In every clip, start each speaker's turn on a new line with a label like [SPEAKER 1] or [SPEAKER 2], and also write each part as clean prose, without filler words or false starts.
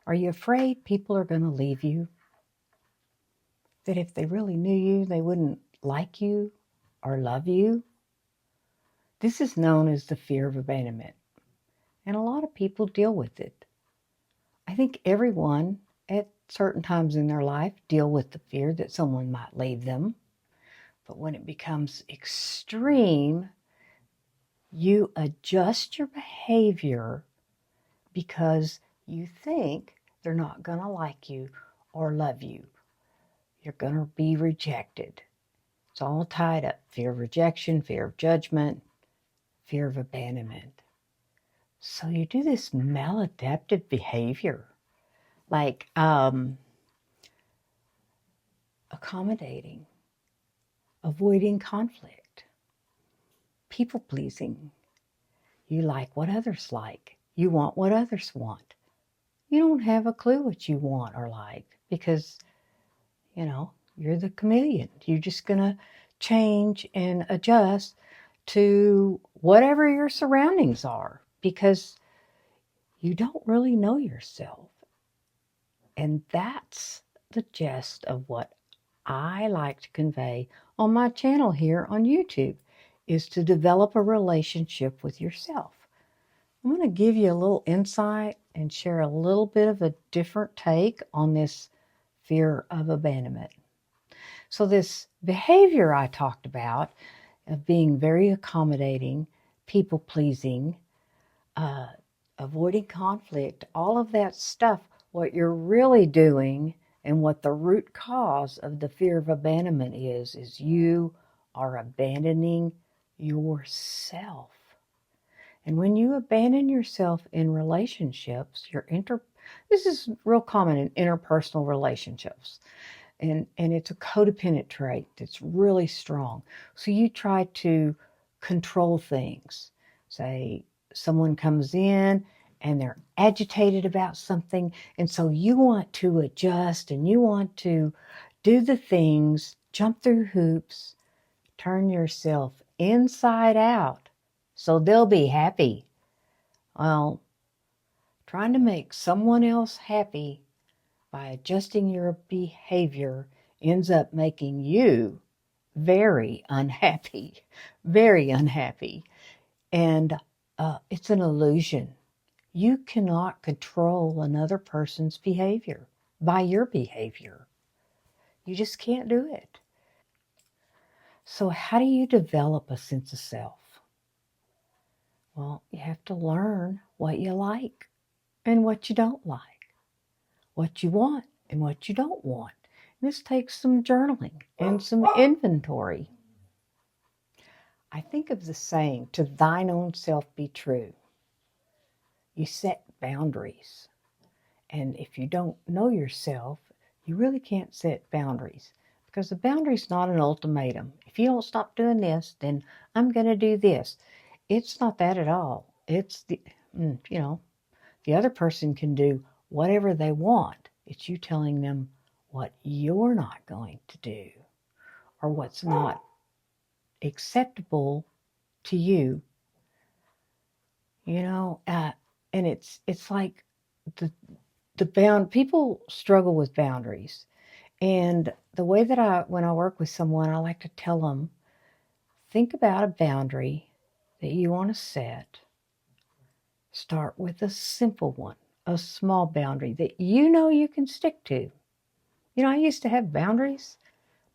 [SPEAKER 1] Are you afraid people are going to leave you? That if they really knew you, they wouldn't like you or love you? This is known as the fear of abandonment, and a lot of people deal with it. I think everyone at certain times in their life deal with the fear that someone might leave them. But when it becomes extreme, you adjust your behavior because you think they're not going to like you or love you. You're going to be rejected. It's all tied up. Fear of rejection, fear of judgment, fear of abandonment. So you do this maladaptive behavior, like accommodating, avoiding conflict, people pleasing. You like what others like. You want what others want. You don't have a clue what you want or like because, you're the chameleon. You're just going to change and adjust to whatever your surroundings are because you don't really know yourself. And that's the gist of what I like to convey on my channel here on YouTube, is to develop a relationship with yourself. I'm going to give you a little insight and share a little bit of a different take on this fear of abandonment. So this behavior I talked about of being very accommodating, people-pleasing, avoiding conflict, all of that stuff, what you're really doing and what the root cause of the fear of abandonment is you are abandoning yourself. And when you abandon yourself in relationships, this is real common in interpersonal relationships. And it's a codependent trait that's really strong. So you try to control things. Say someone comes in and they're agitated about something, and so you want to adjust and you want to do the things, jump through hoops, turn yourself inside out so they'll be happy. Well, trying to make someone else happy by adjusting your behavior ends up making you very unhappy, very unhappy. And it's an illusion. You cannot control another person's behavior by your behavior. You just can't do it. So how do you develop a sense of self? Well, you have to learn what you like and what you don't like, what you want and what you don't want. This takes some journaling and some inventory. I think of the saying, to thine own self be true. You set boundaries. And if you don't know yourself, you really can't set boundaries, because the boundary is not an ultimatum. If you don't stop doing this, then I'm going to do this. It's not that at all. It's the other person can do whatever they want. It's you telling them what you're not going to do or what's not acceptable to you. And it's like people struggle with boundaries. And the way that when I work with someone, I like to tell them, think about a boundary that you want to set. Start with a simple one, a small boundary that you can stick to. I used to have boundaries,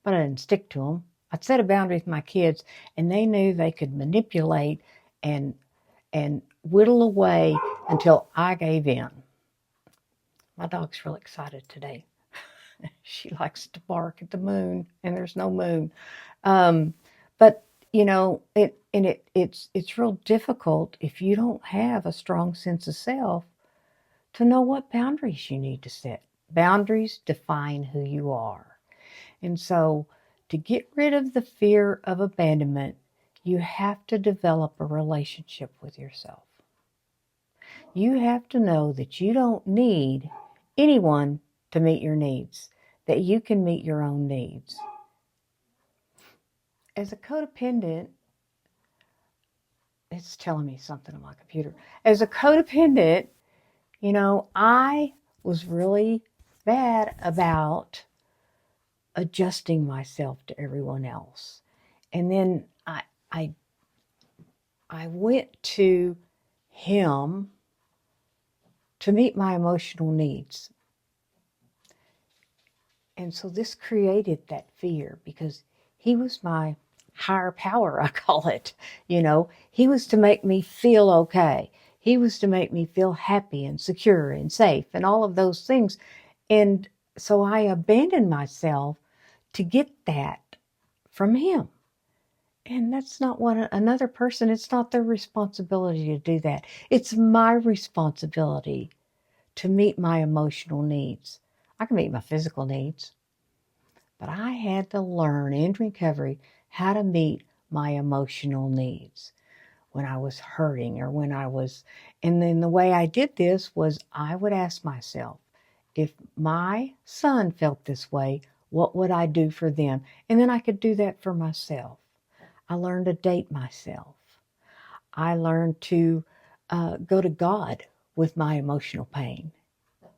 [SPEAKER 1] but I didn't stick to them. I'd set a boundary with my kids, and they knew they could manipulate and whittle away until I gave in. My dog's real excited today. She likes to bark at the moon, and there's no moon. But it's real difficult if you don't have a strong sense of self to know what boundaries you need to set. Boundaries define who you are. And so to get rid of the fear of abandonment, you have to develop a relationship with yourself. You have to know that you don't need anyone to meet your needs, that you can meet your own needs. As a codependent, it's telling me something on my computer. As a codependent, I was really bad about adjusting myself to everyone else. And then I went to him to meet my emotional needs. And so this created that fear because he was my higher power, I call it. You know, he was to make me feel okay. He was to make me feel happy and secure and safe and all of those things. And so I abandoned myself to get that from him. And that's not what another person, it's not their responsibility to do that. It's my responsibility to meet my emotional needs. I can meet my physical needs, but I had to learn in recovery how to meet my emotional needs when I was hurting or when I was, and then the way I did this was I would ask myself, if my son felt this way, what would I do for them? And then I could do that for myself. I learned to date myself. I learned to go to God with my emotional pain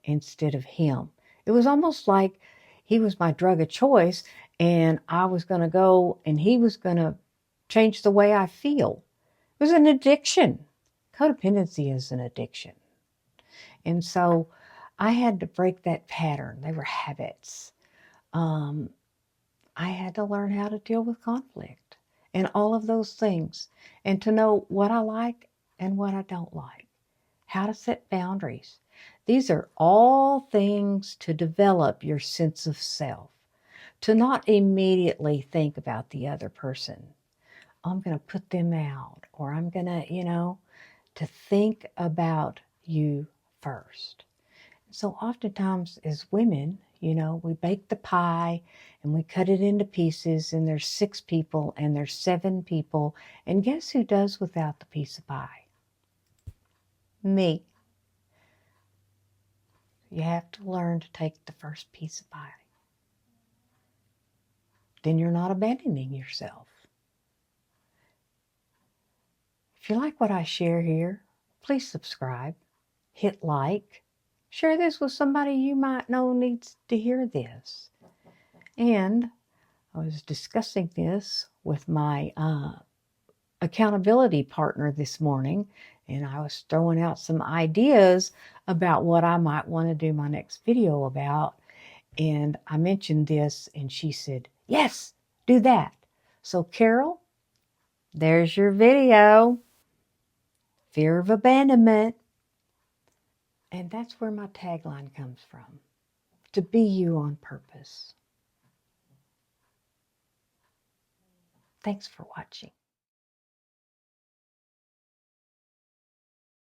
[SPEAKER 1] instead of him. It was almost like he was my drug of choice and I was going to go and he was going to change the way I feel. It was an addiction. Codependency is an addiction. And so I had to break that pattern. They were habits. I had to learn how to deal with conflict and all of those things and to know what I like and what I don't like, how to set boundaries. These are all things to develop your sense of self, to not immediately think about the other person. I'm going to put them out, or I'm going to, to think about you first. So oftentimes as women, we bake the pie and we cut it into pieces and there's 6 people and there's 7 people. And guess who does without the piece of pie? Me. You have to learn to take the first piece of pie. Then you're not abandoning yourself. If you like what I share here, please subscribe, hit like, share this with somebody you might know needs to hear this. And I was discussing this with my accountability partner this morning, and I was throwing out some ideas about what I might want to do my next video about. And I mentioned this, and she said, yes, do that. So Carol, there's your video. Fear of abandonment. And that's where my tagline comes from. To be you on purpose. Thanks for watching.